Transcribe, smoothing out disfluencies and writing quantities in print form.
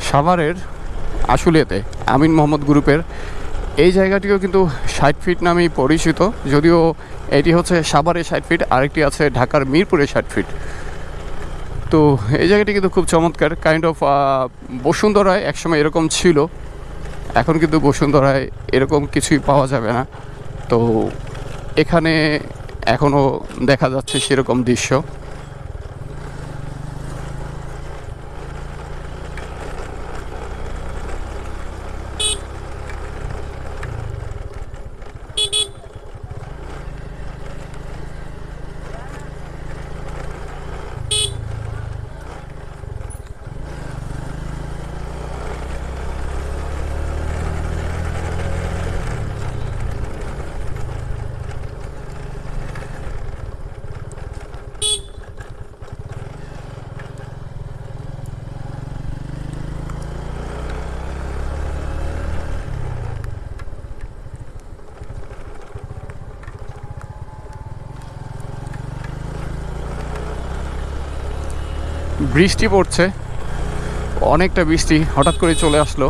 সাভারের আশুলিয়াতে আমিন মোহাম্মদ গ্রুপের এই জায়গাটিও কিন্তু 60 ফিট নামেই পরিচিত, যদিও এটি হচ্ছে সাভারে 60 ফিট, আরেকটি আছে ঢাকার মিরপুরে 60 ফিট। তো এই জায়গাটি কিন্তু খুব চমৎকার, কাইন্ড অফ বসুন্ধরায় একসময় এরকম ছিল, এখন কিন্তু বসুন্ধরায় এরকম কিছুই পাওয়া যাবে না। তো এখানে এখনও দেখা যাচ্ছে সেরকম দৃশ্য। বৃষ্টি পড়ছে, অনেকটা বৃষ্টি হঠাৎ করে চলে আসলো।